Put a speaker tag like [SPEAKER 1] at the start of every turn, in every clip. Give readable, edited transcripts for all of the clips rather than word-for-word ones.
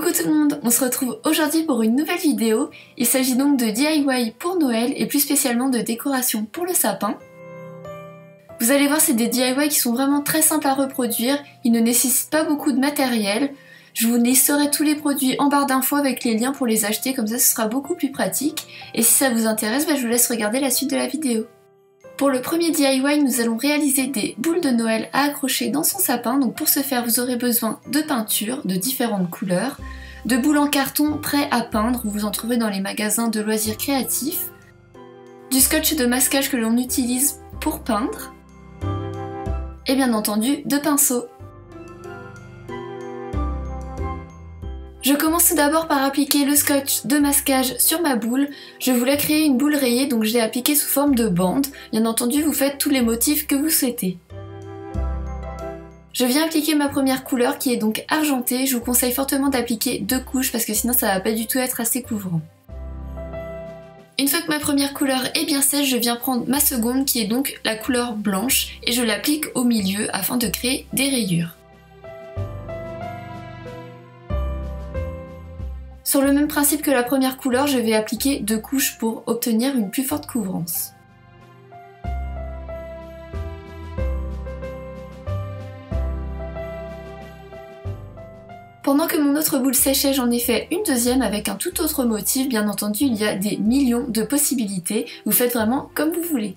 [SPEAKER 1] Coucou tout le monde, on se retrouve aujourd'hui pour une nouvelle vidéo. Il s'agit donc de DIY pour Noël et plus spécialement de décoration pour le sapin. Vous allez voir, c'est des DIY qui sont vraiment très simples à reproduire, ils ne nécessitent pas beaucoup de matériel. Je vous listerai tous les produits en barre d'infos avec les liens pour les acheter, comme ça ce sera beaucoup plus pratique. Et si ça vous intéresse, je vous laisse regarder la suite de la vidéo. Pour le premier DIY, nous allons réaliser des boules de Noël à accrocher dans son sapin. Donc pour ce faire, vous aurez besoin de peinture de différentes couleurs, de boules en carton prêts à peindre, vous en trouverez dans les magasins de loisirs créatifs, du scotch de masquage que l'on utilise pour peindre, et bien entendu de pinceaux. Je commence tout d'abord par appliquer le scotch de masquage sur ma boule. Je voulais créer une boule rayée, donc je l'ai appliquée sous forme de bande. Bien entendu, vous faites tous les motifs que vous souhaitez. Je viens appliquer ma première couleur qui est donc argentée. Je vous conseille fortement d'appliquer 2 couches parce que sinon ça va pas du tout être assez couvrant. Une fois que ma première couleur est bien sèche, je viens prendre ma seconde qui est donc la couleur blanche et je l'applique au milieu afin de créer des rayures. Sur le même principe que la première couleur, je vais appliquer 2 couches pour obtenir une plus forte couvrance. Pendant que mon autre boule séchait, j'en ai fait une deuxième avec un tout autre motif. Bien entendu, il y a des millions de possibilités. Vous faites vraiment comme vous voulez.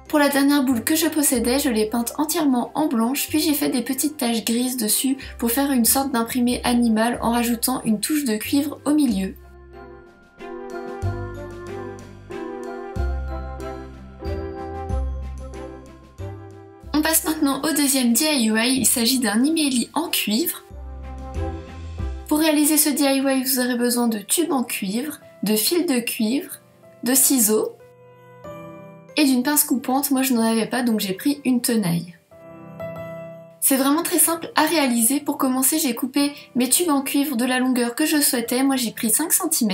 [SPEAKER 1] Pour la dernière boule que je possédais, je l'ai peinte entièrement en blanche, puis j'ai fait des petites taches grises dessus pour faire une sorte d'imprimé animal en rajoutant une touche de cuivre au milieu. On passe maintenant au deuxième DIY, il s'agit d'un emailie en cuivre. Pour réaliser ce DIY, vous aurez besoin de tubes en cuivre, de fils de cuivre, de ciseaux, et d'une pince coupante. Moi je n'en avais pas donc j'ai pris une tenaille. C'est vraiment très simple à réaliser. Pour commencer, j'ai coupé mes tubes en cuivre de la longueur que je souhaitais. Moi j'ai pris 5 cm.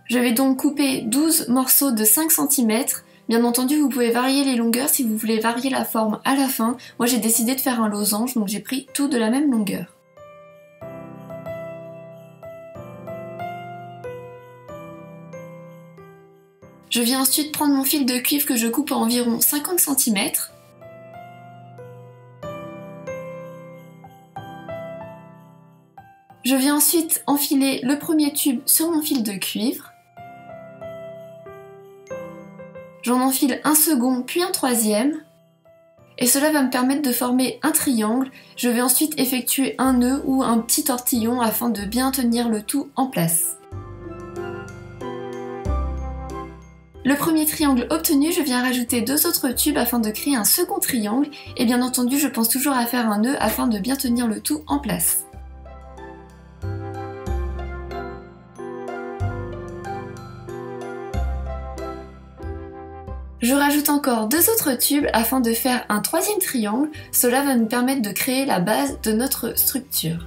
[SPEAKER 1] Je vais donc couper 12 morceaux de 5 cm. Bien entendu, vous pouvez varier les longueurs si vous voulez varier la forme à la fin. Moi j'ai décidé de faire un losange donc j'ai pris tout de la même longueur. Je viens ensuite prendre mon fil de cuivre que je coupe à environ 50 cm. Je viens ensuite enfiler le premier tube sur mon fil de cuivre. J'en enfile un second puis un troisième. Et cela va me permettre de former un triangle. Je vais ensuite effectuer un nœud ou un petit tortillon afin de bien tenir le tout en place. Le premier triangle obtenu, je viens rajouter 2 autres tubes afin de créer un second triangle et bien entendu je pense toujours à faire un nœud afin de bien tenir le tout en place. Je rajoute encore 2 autres tubes afin de faire un troisième triangle, cela va nous permettre de créer la base de notre structure.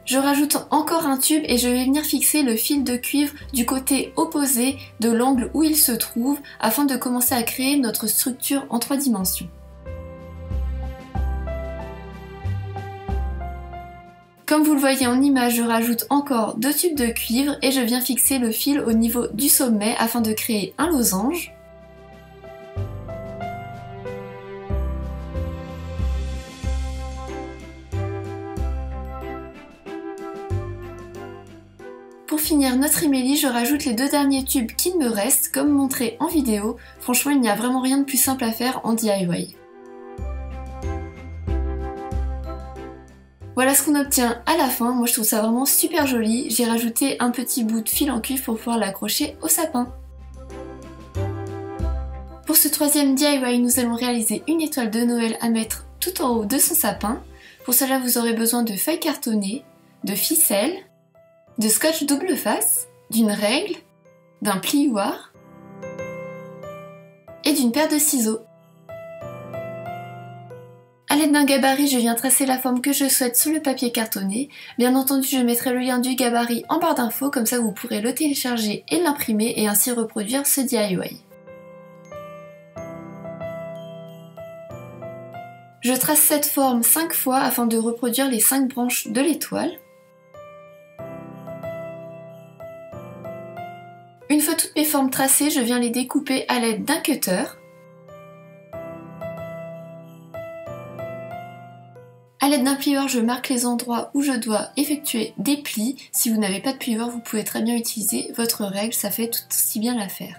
[SPEAKER 1] Je rajoute encore un tube et je vais venir fixer le fil de cuivre du côté opposé de l'angle où il se trouve afin de commencer à créer notre structure en 3 dimensions. Comme vous le voyez en image, je rajoute encore 2 tubes de cuivre et je viens fixer le fil au niveau du sommet afin de créer un losange. Pour finir notre emailie, je rajoute les 2 derniers tubes qu'il me restent, comme montré en vidéo. Franchement, il n'y a vraiment rien de plus simple à faire en DIY. Voilà ce qu'on obtient à la fin. Moi, je trouve ça vraiment super joli. J'ai rajouté un petit bout de fil en cuivre pour pouvoir l'accrocher au sapin. Pour ce troisième DIY, nous allons réaliser une étoile de Noël à mettre tout en haut de son sapin. Pour cela, vous aurez besoin de feuilles cartonnées, de ficelles, de scotch double face, d'une règle, d'un plioir et d'une paire de ciseaux. A l'aide d'un gabarit, je viens tracer la forme que je souhaite sur le papier cartonné. Bien entendu, je mettrai le lien du gabarit en barre d'infos, comme ça vous pourrez le télécharger et l'imprimer et ainsi reproduire ce DIY. Je trace cette forme 5 fois afin de reproduire les 5 branches de l'étoile. Une fois toutes mes formes tracées, je viens les découper à l'aide d'un cutter. A l'aide d'un plieur, je marque les endroits où je dois effectuer des plis. Si vous n'avez pas de plieur, vous pouvez très bien utiliser votre règle, ça fait tout aussi bien l'affaire.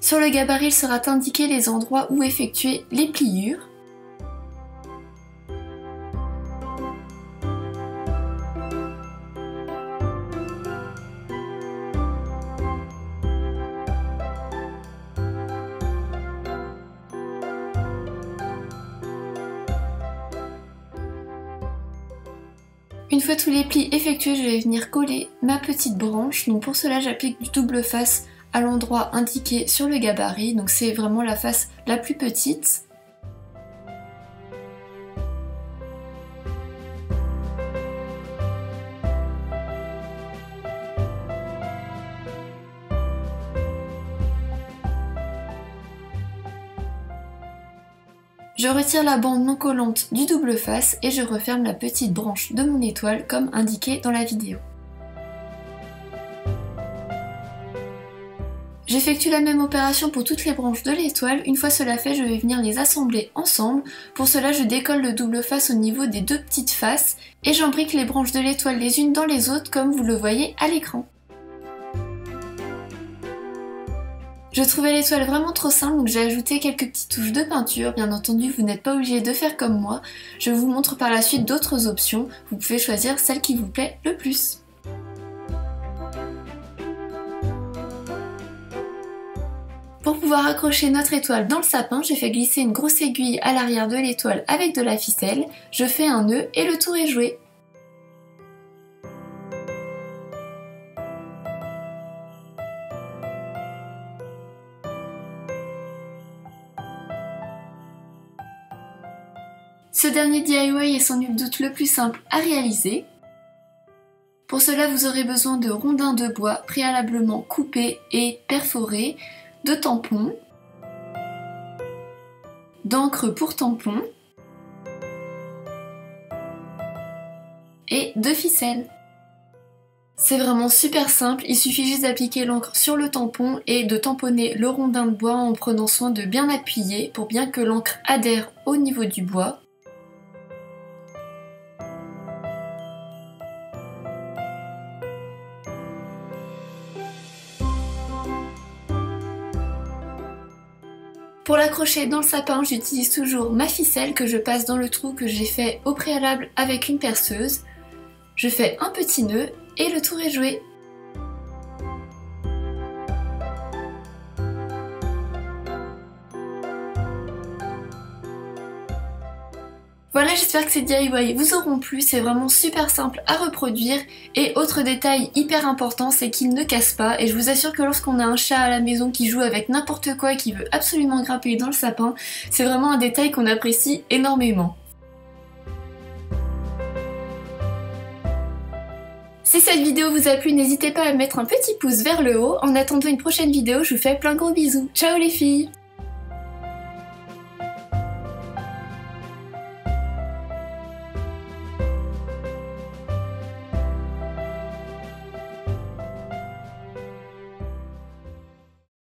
[SPEAKER 1] Sur le gabarit, il sera indiqué les endroits où effectuer les pliures. Une fois tous les plis effectués, je vais venir coller ma petite branche. Donc pour cela, j'applique du double face à l'endroit indiqué sur le gabarit. Donc c'est vraiment la face la plus petite. Je retire la bande non collante du double face et je referme la petite branche de mon étoile comme indiqué dans la vidéo. J'effectue la même opération pour toutes les branches de l'étoile. Une fois cela fait, je vais venir les assembler ensemble. Pour cela, je décolle le double face au niveau des deux petites faces et j'embrique les branches de l'étoile les unes dans les autres comme vous le voyez à l'écran. Je trouvais l'étoile vraiment trop simple, donc j'ai ajouté quelques petites touches de peinture. Bien entendu, vous n'êtes pas obligé de faire comme moi. Je vous montre par la suite d'autres options. Vous pouvez choisir celle qui vous plaît le plus. Pour pouvoir accrocher notre étoile dans le sapin, j'ai fait glisser une grosse aiguille à l'arrière de l'étoile avec de la ficelle. Je fais un nœud et le tour est joué. Ce dernier DIY est sans nul doute le plus simple à réaliser. Pour cela, vous aurez besoin de rondins de bois préalablement coupés et perforés, de tampons, d'encre pour tampons et de ficelles. C'est vraiment super simple, il suffit juste d'appliquer l'encre sur le tampon et de tamponner le rondin de bois en prenant soin de bien appuyer pour bien que l'encre adhère au niveau du bois. Pour l'accrocher dans le sapin, j'utilise toujours ma ficelle que je passe dans le trou que j'ai fait au préalable avec une perceuse. Je fais un petit nœud et le tour est joué. Voilà, j'espère que ces DIY vous auront plu, c'est vraiment super simple à reproduire. Et autre détail hyper important, c'est qu'ils ne cassent pas. Et je vous assure que lorsqu'on a un chat à la maison qui joue avec n'importe quoi et qui veut absolument grimper dans le sapin, c'est vraiment un détail qu'on apprécie énormément. Si cette vidéo vous a plu, n'hésitez pas à mettre un petit pouce vers le haut. En attendant une prochaine vidéo, je vous fais plein de gros bisous. Ciao les filles!